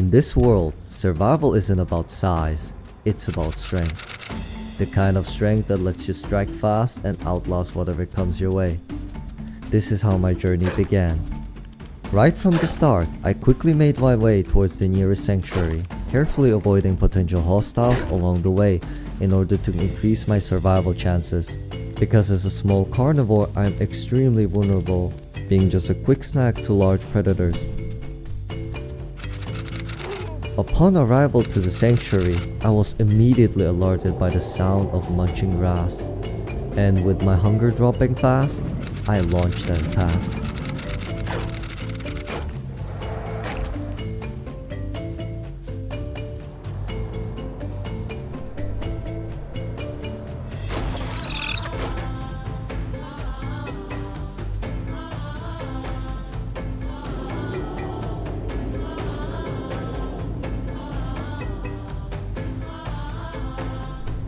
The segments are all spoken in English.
In this world, survival isn't about size, it's about strength. The kind of strength that lets you strike fast and outlaws whatever comes your way. This is how my journey began. Right from the start, I quickly made my way towards the nearest sanctuary, carefully avoiding potential hostiles along the way in order to increase my survival chances. Because as a small carnivore, I am extremely vulnerable, being just a quick snack to large predators. Upon arrival to the sanctuary, I was immediately alerted by the sound of munching grass, and with my hunger dropping fast, I launched an attack.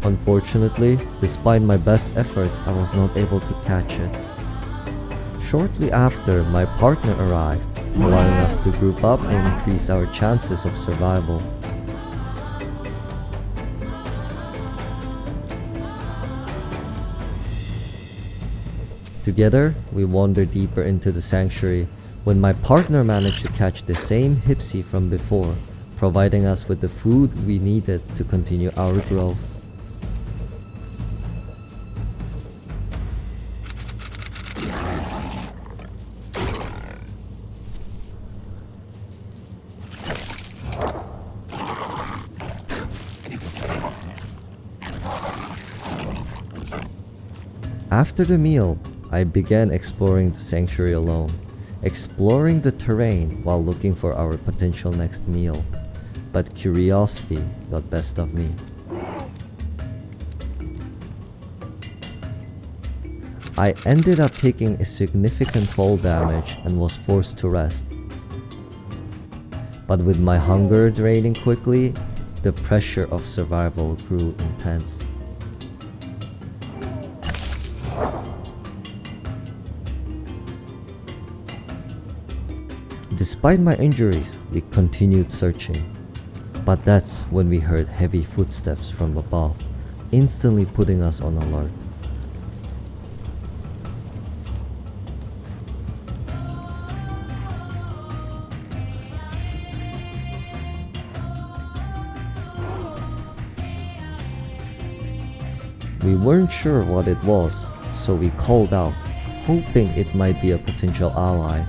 Unfortunately, despite my best effort, I was not able to catch it. Shortly after, my partner arrived, allowing us to group up and increase our chances of survival. Together, we wandered deeper into the sanctuary when my partner managed to catch the same Hipsy from before, providing us with the food we needed to continue our growth. After the meal, I began exploring the sanctuary alone, exploring the terrain while looking for our potential next meal. But curiosity got best of me. I ended up taking a significant fall damage and was forced to rest. But with my hunger draining quickly, the pressure of survival grew intense. Despite my injuries, we continued searching. But that's when we heard heavy footsteps from above, instantly putting us on alert. We weren't sure what it was, so we called out, hoping it might be a potential ally.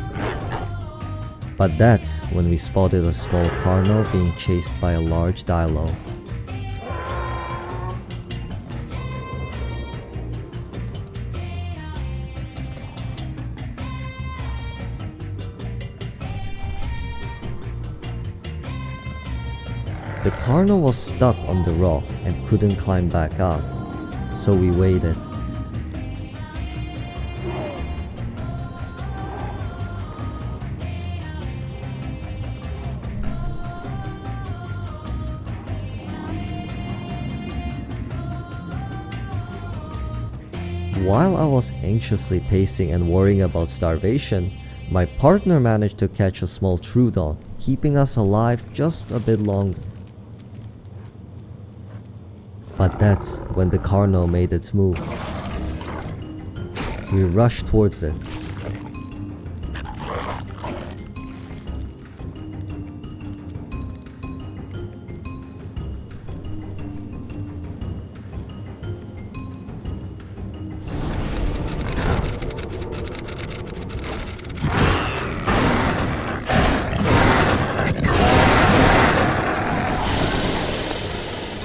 But that's when we spotted a small carno being chased by a large Diablo. The carno was stuck on the rock and couldn't climb back up, so we waited. While I was anxiously pacing and worrying about starvation, my partner managed to catch a small Troodon, keeping us alive just a bit longer. But that's when the carno made its move. We rushed towards it.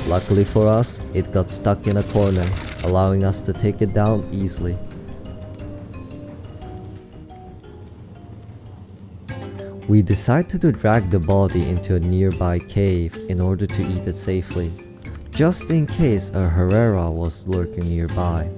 Luckily for us, it got stuck in a corner, allowing us to take it down easily. We decided to drag the body into a nearby cave in order to eat it safely, just in case a Herrera was lurking nearby.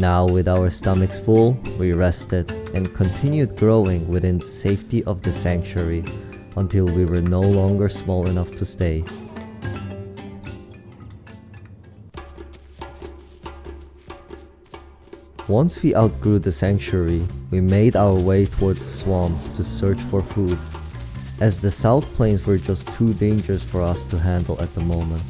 Now, with our stomachs full, we rested and continued growing within the safety of the sanctuary until we were no longer small enough to stay. Once we outgrew the sanctuary, we made our way towards the swamps to search for food, as the South Plains were just too dangerous for us to handle at the moment.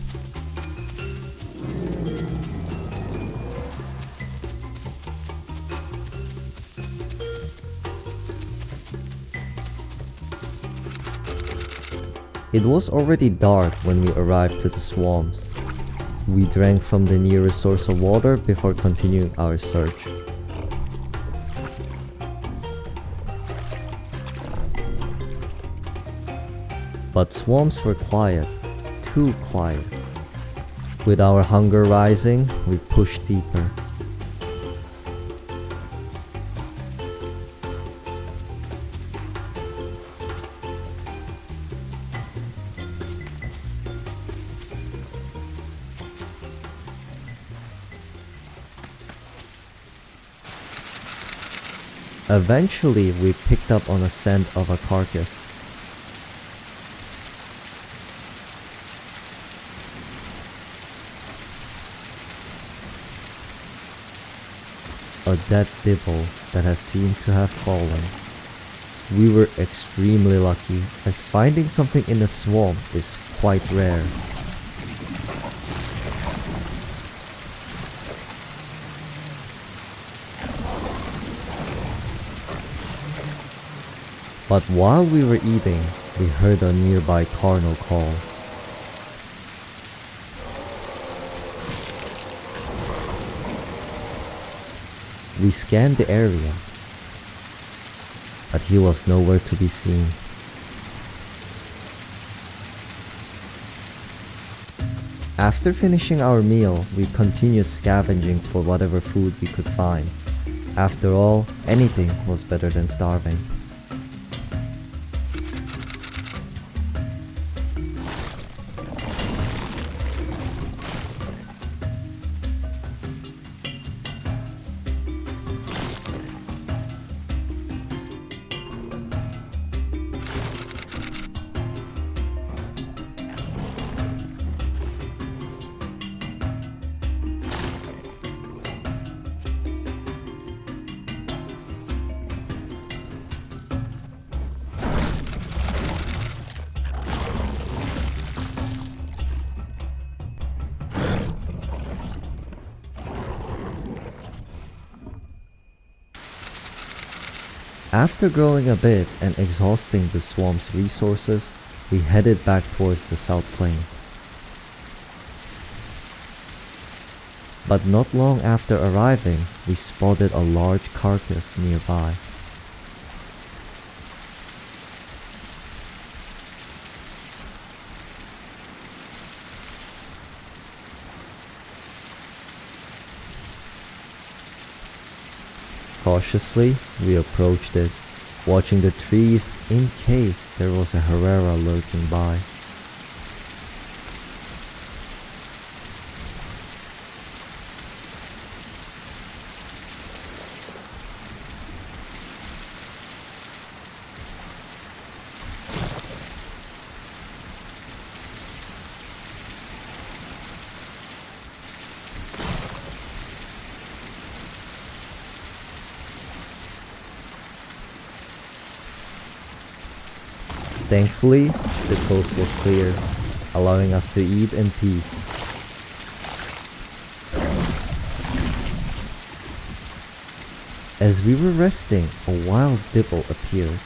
It was already dark when we arrived to the swamps. We drank from the nearest source of water before continuing our search. But swamps were quiet, too quiet. With our hunger rising, we pushed deeper. Eventually, we picked up on a scent of a carcass. A dead dibble that has seemed to have fallen. We were extremely lucky, as finding something in a swamp is quite rare. But while we were eating, we heard a nearby carno call. We scanned the area, but he was nowhere to be seen. After finishing our meal, we continued scavenging for whatever food we could find. After all, anything was better than starving. After growing a bit and exhausting the swamp's resources, we headed back towards the South Plains. But not long after arriving, we spotted a large carcass nearby. Cautiously, we approached it, watching the trees in case there was a Herrera lurking by. Thankfully, the coast was clear, allowing us to eat in peace. As we were resting, a wild dibble appeared.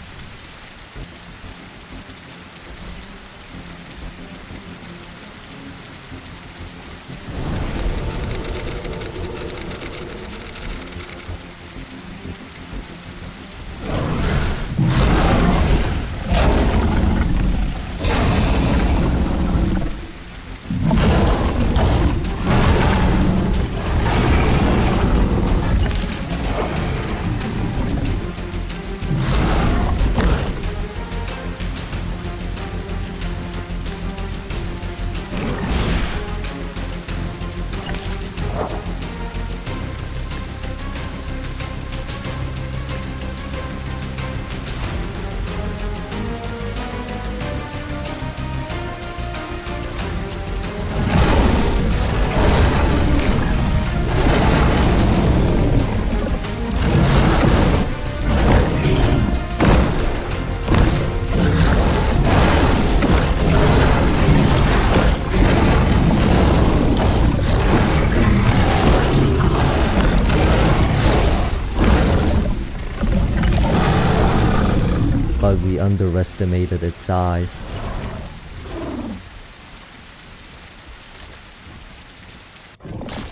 underestimated its size.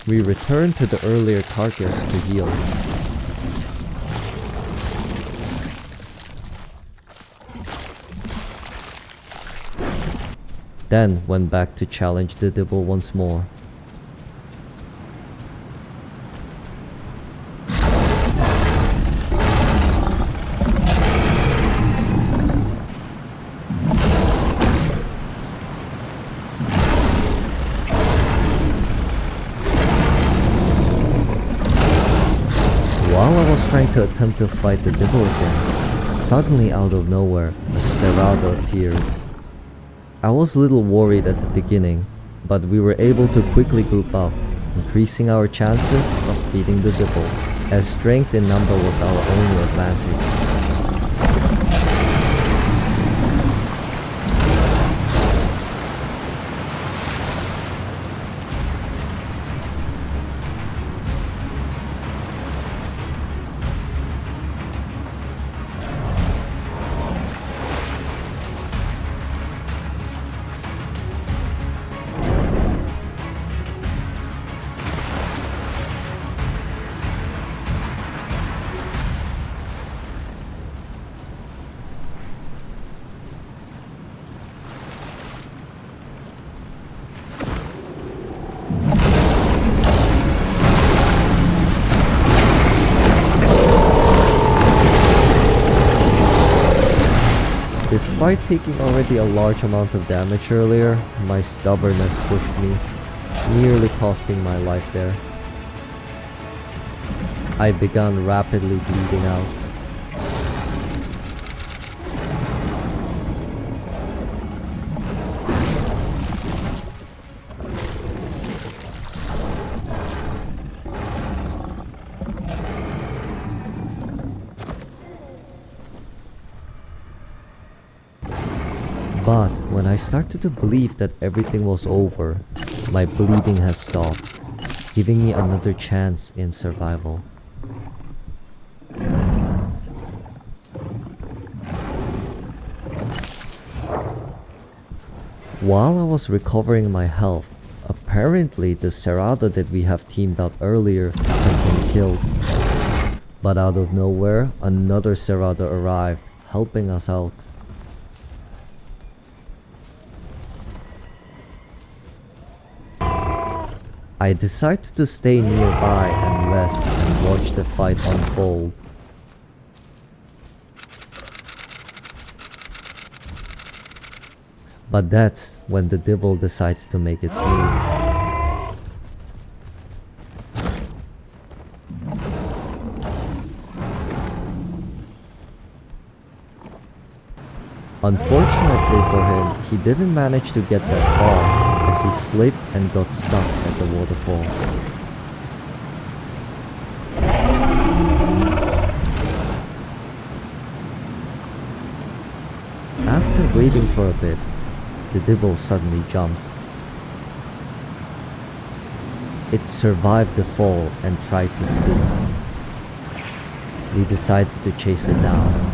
We returned to the earlier carcass to heal. Then went back to challenge the Dibble once more. While I was trying to attempt to fight the Dibble again, suddenly out of nowhere, a Ceratosaurus appeared. I was a little worried at the beginning, but we were able to quickly group up, increasing our chances of beating the Dibble, as strength in number was our only advantage. Despite taking already a large amount of damage earlier, my stubbornness pushed me, nearly costing my life there. I began rapidly bleeding out. But when I started to believe that everything was over, my bleeding has stopped, giving me another chance in survival. While I was recovering my health, apparently the Ceratosaurus that we have teamed up earlier has been killed. But out of nowhere, another Ceratosaurus arrived, helping us out. I decided to stay nearby and rest and watch the fight unfold. But that's when the Dibble decided to make its move. Unfortunately for him, he didn't manage to get that far, as he slipped and got stuck at the waterfall. After waiting for a bit, the Dibble suddenly jumped. It survived the fall and tried to flee. We decided to chase it down.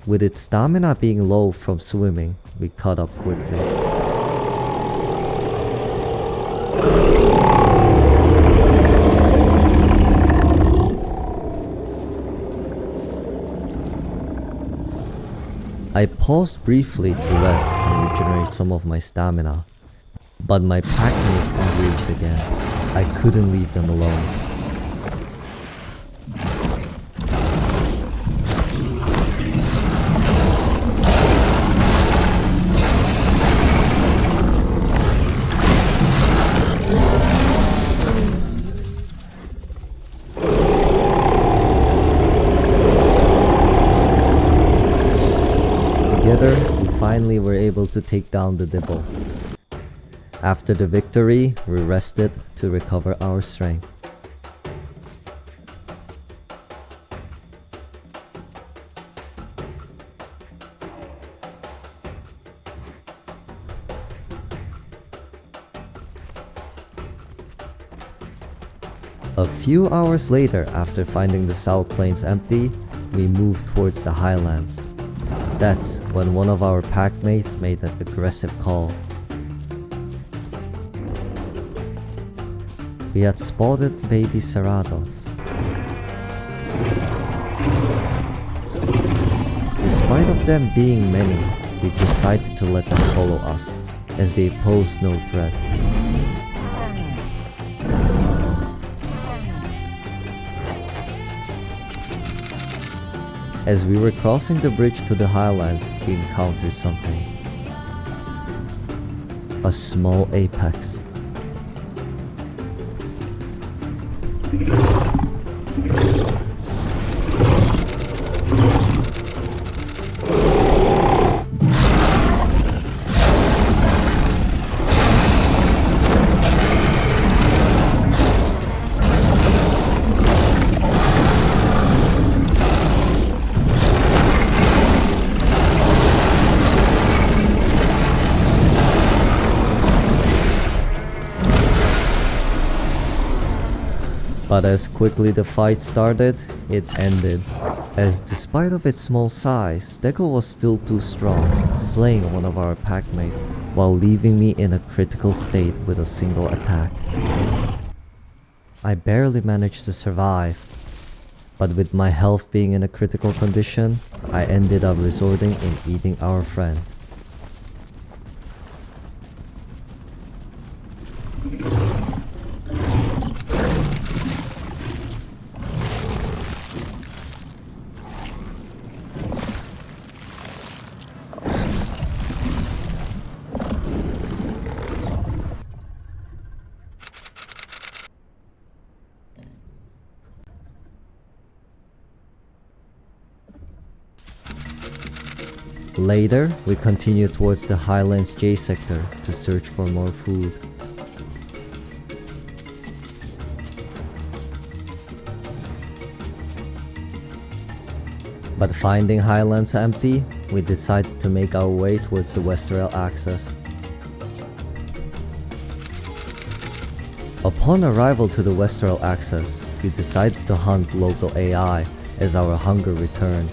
With its stamina being low from swimming, we caught up quickly. I paused briefly to rest and regenerate some of my stamina, but my packmates engaged again. I couldn't leave them alone. Together, we finally were able to take down the Dibble. After the victory, we rested to recover our strength. A few hours later, after finding the South Plains empty, we moved towards the highlands. That's when one of our packmates made an aggressive call. We had spotted baby Ceratosaurus. Despite of them being many, we decided to let them follow us, as they pose no threat. As we were crossing the bridge to the highlands, we encountered something. A small apex. But as quickly the fight started, it ended, as despite of its small size, Stego was still too strong, slaying one of our packmates while leaving me in a critical state with a single attack. I barely managed to survive, but with my health being in a critical condition, I ended up resorting in eating our friend. Later, we continued towards the Highlands J sector to search for more food. But finding Highlands empty, we decided to make our way towards the West Rail access. Upon arrival to the West Rail access, we decided to hunt local AI as our hunger returned.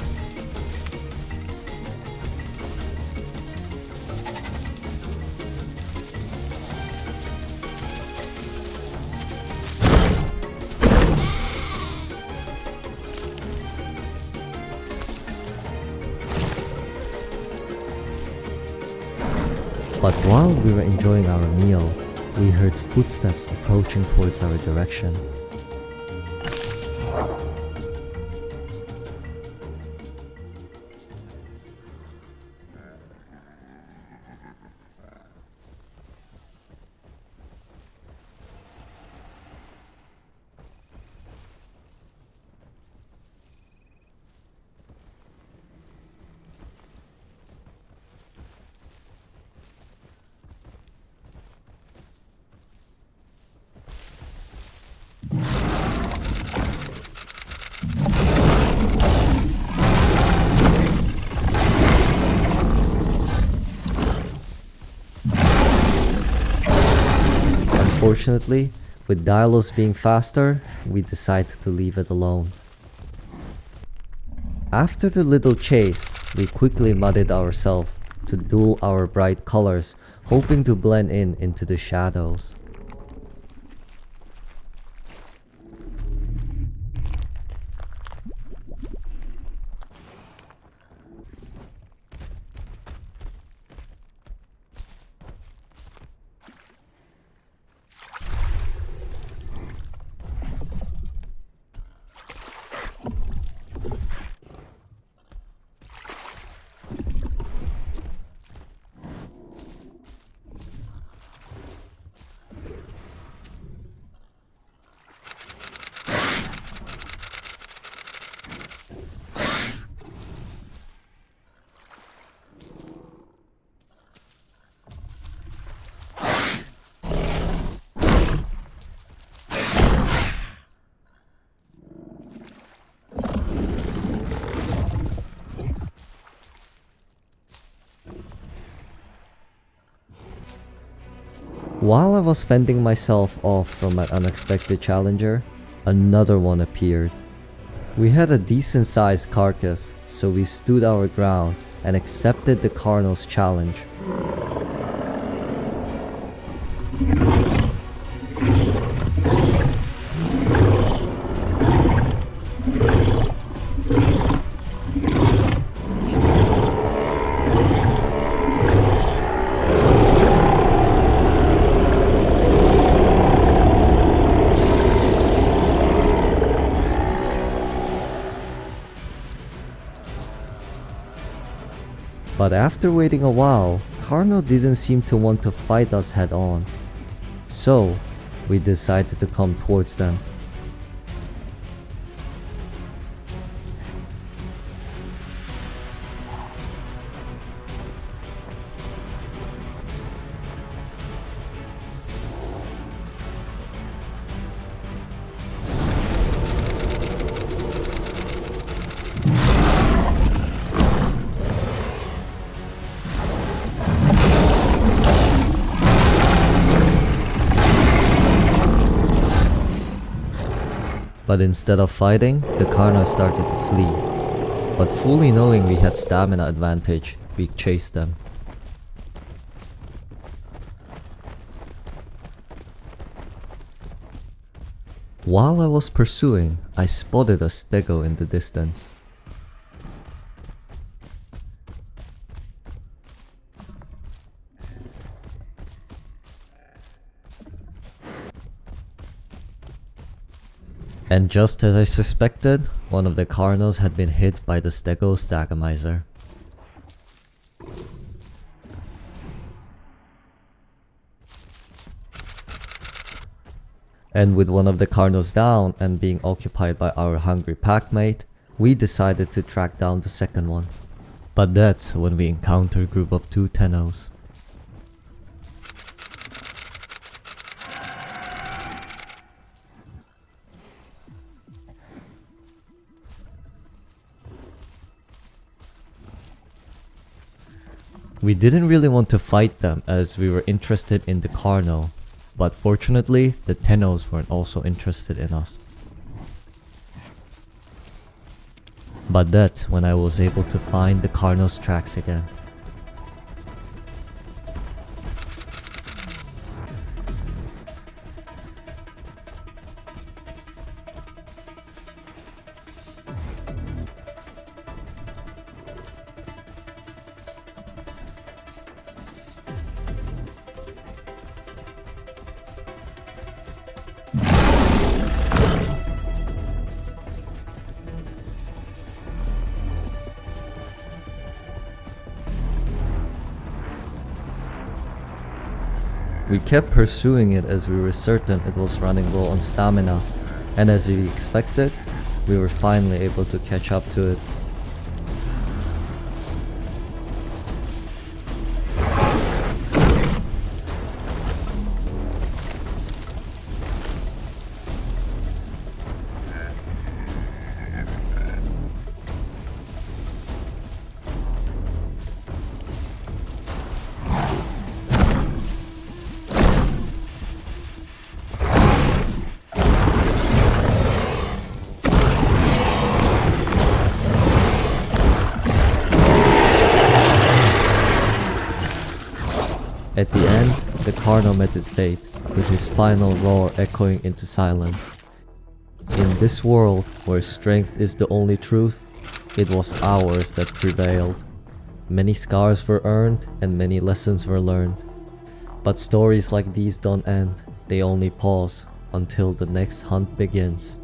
But while we were enjoying our meal, we heard footsteps approaching towards our direction. Unfortunately, with Diablos being faster, we decided to leave it alone. After the little chase, we quickly mudded ourselves to duel our bright colors, hoping to blend in into the shadows. While I was fending myself off from an unexpected challenger, another one appeared. We had a decent sized carcass, so we stood our ground and accepted the Carno's challenge. But after waiting a while, Carno didn't seem to want to fight us head on. So, we decided to come towards them. But instead of fighting, the Carno started to flee. But fully knowing we had stamina advantage, we chased them. While I was pursuing, I spotted a stego in the distance. And just as I suspected, one of the Carnos had been hit by the Stego's Dagomizer. And with one of the Carnos down and being occupied by our hungry packmate, we decided to track down the second one. But that's when we encountered a group of 2 Tennos. We didn't really want to fight them as we were interested in the Carno, but fortunately the Tennos weren't also interested in us. But that's when I was able to find the Carno's tracks again. We kept pursuing it as we were certain it was running low on stamina, and as we expected, we were finally able to catch up to it. At the end, the Carno met its fate, with his final roar echoing into silence. In this world, where strength is the only truth, it was ours that prevailed. Many scars were earned, and many lessons were learned. But stories like these don't end, they only pause until the next hunt begins.